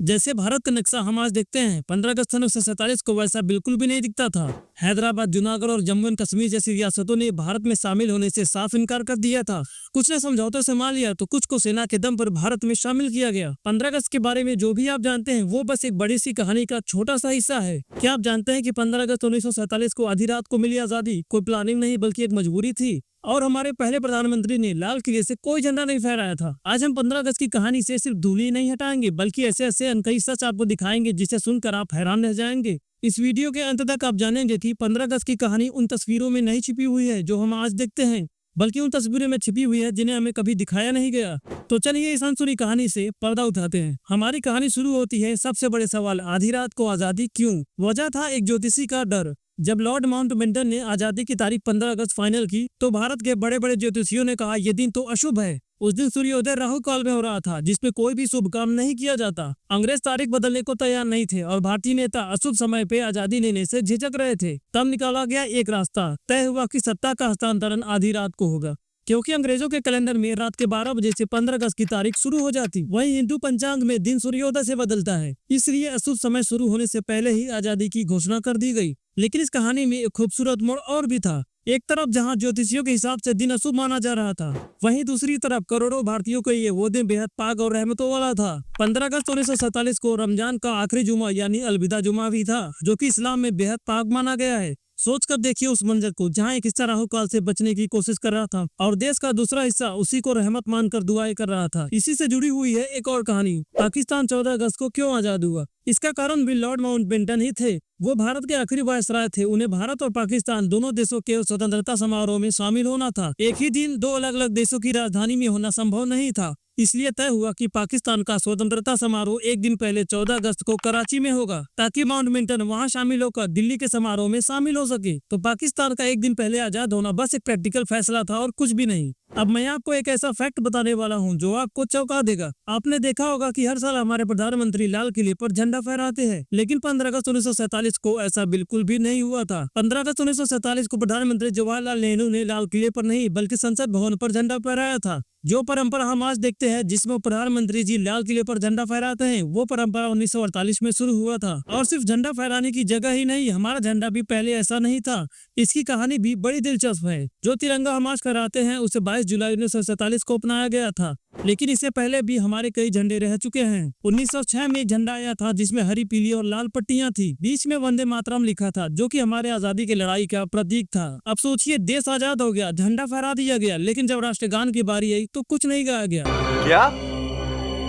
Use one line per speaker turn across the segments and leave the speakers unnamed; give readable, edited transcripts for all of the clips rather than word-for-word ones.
जैसे भारत का नक्शा हम आज देखते हैं 15 अगस्त 1947 को वैसा बिल्कुल भी नहीं दिखता था। हैदराबाद, जूनागढ़ और जम्मू एंड कश्मीर जैसी रियासतों ने भारत में शामिल होने से साफ इनकार कर दिया था। कुछ ने समझौते से मान लिया तो कुछ को सेना के दम पर भारत में शामिल किया गया। 15 अगस्त के बारे में जो भी आप जानते हैं वो बस एक बड़ी सी कहानी का छोटा सा हिस्सा है। क्या आप जानते हैं कि 15 अगस्त 1947 को आधी रात को मिली आजादी कोई प्लानिंग नहीं बल्कि एक मजबूरी थी और हमारे पहले प्रधानमंत्री ने लाल किले से कोई झंडा नहीं फहराया था। आज हम 15 अगस्त की कहानी से सिर्फ धूली नहीं हटाएंगे बल्कि ऐसे ऐसे अनकही सच आपको दिखाएंगे जिसे सुनकर आप हैरान रह जाएंगे। इस वीडियो के अंत तक आप जानेंगे कि 15 अगस्त की कहानी उन तस्वीरों में नहीं छिपी हुई है जो हम आज देखते हैं, बल्कि उन तस्वीरों में छिपी हुई है जिन्हें हमें कभी दिखाया नहीं गया। तो चलिए इस अनसुनी कहानी से पर्दा उठाते हैं। हमारी कहानी शुरू होती है सबसे बड़े सवाल, आधी रात को आजादी क्यों? वजह था एक ज्योतिषी का डर। जब लॉर्ड माउंटबेटन ने आजादी की तारीख 15 अगस्त फाइनल की तो भारत के बड़े बड़े ज्योतिषियों ने कहा यह दिन तो अशुभ है। उस दिन सूर्योदय राहु काल में हो रहा था जिसमें कोई भी शुभ काम नहीं किया जाता। अंग्रेज तारीख बदलने को तैयार नहीं थे और भारतीय नेता अशुभ समय पे आजादी लेने से झिझक रहे थे। तब निकाला गया एक रास्ता, तय हुआ कि सत्ता का हस्तांतरण आधी रात को होगा, क्योंकि अंग्रेजों के कैलेंडर में रात के 12 बजे से 15 अगस्त की तारीख शुरू हो जाती। वहीं हिंदू पंचांग में दिन सूर्योदय से बदलता है, इसलिए अशुभ समय शुरू होने से पहले ही आजादी की घोषणा कर दी गई। लेकिन इस कहानी में एक खूबसूरत मोड़ और भी था। एक तरफ जहां ज्योतिषियों के हिसाब से दिन अशुभ माना जा रहा था, वहीं दूसरी तरफ करोड़ों भारतीयों के लिए वो दिन बेहद पाक और रहमतों वाला था। 15 अगस्त 1947 को रमजान का आखिरी जुमा यानी अलविदा जुमा भी था, जो कि इस्लाम में बेहद पाक माना गया है। सोच कर देखिए उस मंजर को, जहां एक हिस्सा राहु काल से बचने की कोशिश कर रहा था और देश का दूसरा हिस्सा उसी को रहमत मानकर दुआएं कर रहा था। इसी से जुड़ी हुई है एक और कहानी, पाकिस्तान 14 अगस्त को क्यों आजाद हुआ। इसका कारण भी लॉर्ड माउंटबेटन ही थे। वो भारत के आखिरी वायसराय थे। उन्हें भारत और पाकिस्तान दोनों देशों के स्वतंत्रता समारोह में शामिल होना था। एक ही दिन दो अलग अलग देशों की राजधानी में होना संभव नहीं था, इसलिए तय हुआ कि पाकिस्तान का स्वतंत्रता समारोह एक दिन पहले 14 अगस्त को कराची में होगा, ताकि माउंटबेटन वहां शामिल होकर दिल्ली के समारोह में शामिल हो सके। तो पाकिस्तान का एक दिन पहले आजाद होना बस एक प्रैक्टिकल फैसला था और कुछ भी नहीं। अब मैं आपको एक ऐसा फैक्ट बताने वाला हूं जो आपको चौंका देगा। आपने देखा होगा कि हर साल हमारे प्रधानमंत्री लाल किले पर झंडा फहराते हैं, लेकिन 15 अगस्त 1947 को ऐसा बिल्कुल भी नहीं हुआ था। 15 अगस्त 1947 को प्रधानमंत्री जवाहरलाल नेहरू ने लाल किले पर नहीं बल्कि संसद भवन पर झंडा फहराया था। जो परंपरा हम आज देखते हैं जिसमें प्रधानमंत्री जी लाल किले पर झंडा फहराते हैं, वो परंपरा 1948 में शुरू हुआ था। और सिर्फ झंडा फहराने की जगह ही नहीं, हमारा झंडा भी पहले ऐसा नहीं था। इसकी कहानी भी बड़ी दिलचस्प है। जो तिरंगा हम आज फहराते हैं उसे 22 जुलाई 1947 को अपनाया गया था, लेकिन इससे पहले भी हमारे कई झंडे रह चुके हैं। 1906 में एक झंडा आया था जिसमें हरी, पीली और लाल पट्टियां थी। बीच में वंदे मातरम लिखा था, जो कि हमारे आजादी की लड़ाई का प्रतीक था। अब सोचिए, देश आजाद हो गया, झंडा फहरा दिया गया, लेकिन जब राष्ट्रगान की बारी आई तो कुछ नहीं गाया गया।
क्या?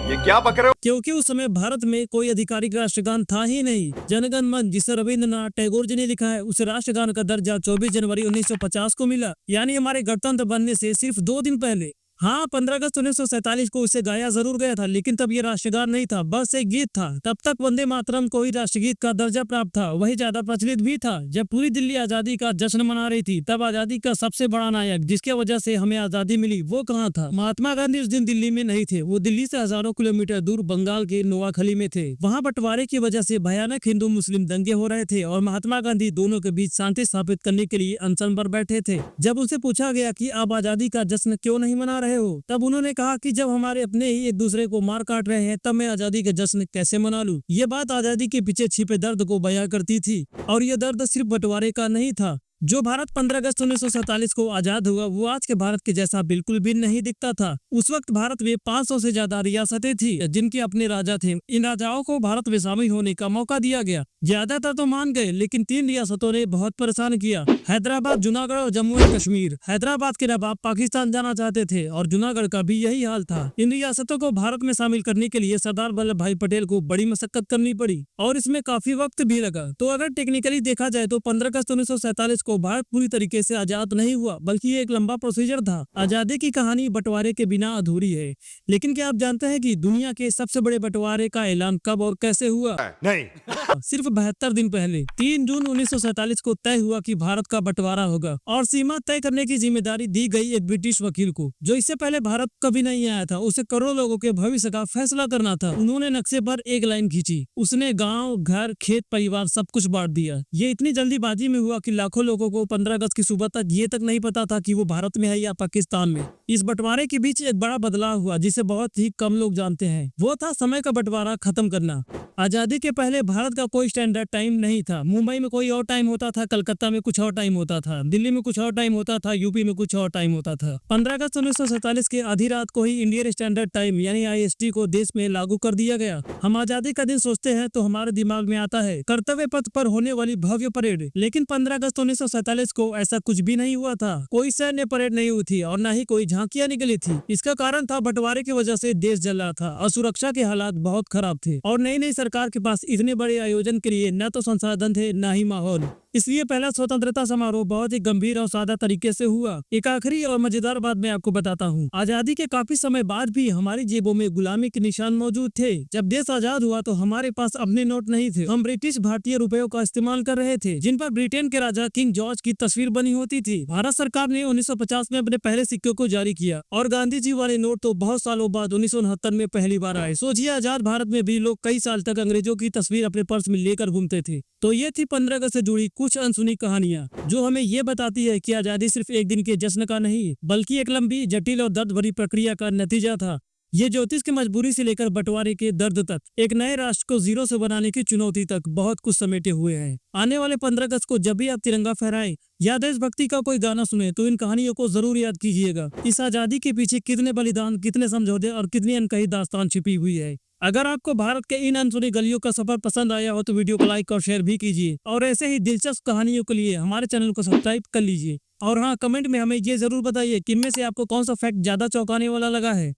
ये क्या बक रहे हो?
क्योंकि उस समय भारत में कोई आधिकारिक राष्ट्रगान था ही नहीं। जनगण मन, जिसे रविंद्रनाथ टैगोर जी ने लिखा है, उसे राष्ट्रगान का दर्जा 24 जनवरी 1950 को मिला, यानी हमारे गणतंत्र बनने से सिर्फ 2 दिन पहले। हाँ, 15 अगस्त 1947 को उसे गाया जरूर गया था, लेकिन तब ये राष्ट्रगान नहीं था, बस एक गीत था। तब तक वंदे मातरम को ही राष्ट्रगीत का दर्जा प्राप्त था, वही ज्यादा प्रचलित भी था। जब पूरी दिल्ली आजादी का जश्न मना रही थी, तब आजादी का सबसे बड़ा नायक जिसके वजह से हमें आजादी मिली, वो कहाँ था? महात्मा गांधी उस दिन दिल्ली में नहीं थे। वो दिल्ली से हजारों किलोमीटर दूर बंगाल के नोआखली में थे। वहाँ बंटवारे की वजह से भयानक हिंदू मुस्लिम दंगे हो रहे थे और महात्मा गांधी दोनों के बीच शांति स्थापित करने के लिए अनशन पर बैठे थे। जब उनसे पूछा गया कि आप आजादी का जश्न क्यों नहीं मना रहे हो, तब उन्होंने कहा कि जब हमारे अपने ही एक दूसरे को मार काट रहे हैं, तब मैं आजादी के जश्न कैसे मना लूं। ये बात आजादी के पीछे छिपे दर्द को बयां करती थी, और ये दर्द सिर्फ बंटवारे का नहीं था। जो भारत 15 अगस्त 1947 को आजाद हुआ, वो आज के भारत के जैसा बिल्कुल भी नहीं दिखता था। उस वक्त भारत में 500 से ज्यादा रियासतें थी जिनके अपने राजा थे। इन राजाओं को भारत में शामिल होने का मौका दिया गया। ज्यादातर तो मान गए, लेकिन 3 रियासतों ने बहुत परेशान किया, हैदराबाद, जूनागढ़ और जम्मू एंड कश्मीर। हैदराबाद के नवाब पाकिस्तान जाना चाहते थे और जूनागढ़ का भी यही हाल था। इन रियासतों को भारत में शामिल करने के लिए सरदार वल्लभ भाई पटेल को बड़ी मशक्कत करनी पड़ी और इसमें काफी वक्त भी लगा। तो अगर टेक्निकली देखा जाए तो 15 अगस्त 1947 को भारत पूरी तरीके से आजाद नहीं हुआ, बल्कि एक लंबा प्रोसीजर था। आजादी की कहानी बंटवारे के बिना अधूरी है। लेकिन क्या आप जानते हैं कि दुनिया के सबसे बड़े बंटवारे का ऐलान कब और कैसे हुआ?
नहीं।
सिर्फ 72 दिन पहले 3 जून 1947 को तय हुआ कि भारत का बंटवारा होगा और सीमा तय करने की जिम्मेदारी दी गई एक ब्रिटिश वकील को, जो इससे पहले भारत कभी नहीं आया था। उसे करोड़ों लोगों के भविष्य का फैसला करना था। उन्होंने नक्शे पर एक लाइन खींची, उसने गाँव, घर, खेत, परिवार सब कुछ बांट दिया। ये इतनी जल्दीबाजी में हुआ कि लाखों लोगों लोगों को 15 अगस्त की सुबह तक ये तक नहीं पता था कि वो भारत में है या पाकिस्तान में। इस बंटवारे के बीच एक बड़ा बदलाव हुआ जिसे बहुत ही कम लोग जानते हैं। वो था समय का बंटवारा खत्म करना। आजादी के पहले भारत का कोई स्टैंडर्ड टाइम नहीं था। मुंबई में कोई और टाइम होता था, कलकत्ता में कुछ और टाइम होता था, दिल्ली में कुछ और टाइम होता था, यूपी में कुछ और टाइम होता था। 15 अगस्त 1947 के आधी रात को ही इंडियन स्टैंडर्ड टाइम यानी IST को देश में लागू कर दिया गया। हम आजादी का दिन सोचते हैं तो हमारे दिमाग में आता है कर्तव्य पथ पर होने वाली भव्य परेड, लेकिन 15 अगस्त 1947 को ऐसा कुछ भी नहीं हुआ था। कोई सैन्य परेड नहीं हुई थी और न ही कोई झांकियां निकली थी। इसका कारण था बंटवारे की वजह से देश जल रहा था और सुरक्षा के हालात बहुत खराब थे और नई नई सरकार के पास इतने बड़े आयोजन के लिए न तो संसाधन थे न ही माहौल। इसलिए पहला स्वतंत्रता समारोह बहुत ही गंभीर और सादा तरीके से हुआ। एक आखिरी और मजेदार बात मैं आपको बताता हूँ। आजादी के काफी समय बाद भी हमारी जेबों में गुलामी के निशान मौजूद थे। जब देश आजाद हुआ तो हमारे पास अपने नोट नहीं थे। हम ब्रिटिश भारतीय रुपयों का इस्तेमाल कर रहे थे जिन पर ब्रिटेन के राजा किंग जॉर्ज की तस्वीर बनी होती थी। भारत सरकार ने 1950 में अपने पहले सिक्के को जारी किया और गांधी जी वाले नोट तो बहुत सालों बाद 1969 में पहली बार आए। सोचिए, आजाद भारत में भी लोग कई साल तक अंग्रेजों की तस्वीर अपने पर्स में लेकर घूमते थे। तो ये थी 15 अगस्त से जुड़ी कुछ अनसुनी कहानियां जो हमें ये बताती है कि आजादी सिर्फ एक दिन के जश्न का नहीं बल्कि एक लंबी, जटिल और दर्द भरी प्रक्रिया का नतीजा था। ये ज्योतिष की मजबूरी से लेकर बंटवारे के दर्द तक, एक नए राष्ट्र को जीरो से बनाने की चुनौती तक बहुत कुछ समेटे हुए हैं। आने वाले 15 अगस्त को जब भी आप तिरंगा फहराएं या देशभक्ति का कोई गाना सुने तो इन कहानियों को जरूर याद कीजिएगा। इस आजादी के पीछे कितने बलिदान, कितने समझौते और कितनी अनकही दास्तान छिपी हुई है। अगर आपको भारत के इन अनसुनी गलियों का सफर पसंद आया हो तो वीडियो को लाइक और शेयर भी कीजिए और ऐसे ही दिलचस्प कहानियों के लिए हमारे चैनल को सब्सक्राइब कर लीजिए। और हाँ, कमेंट में हमें ये जरूर बताइए कि इनमें से आपको कौन सा फैक्ट ज्यादा चौंकाने वाला लगा है।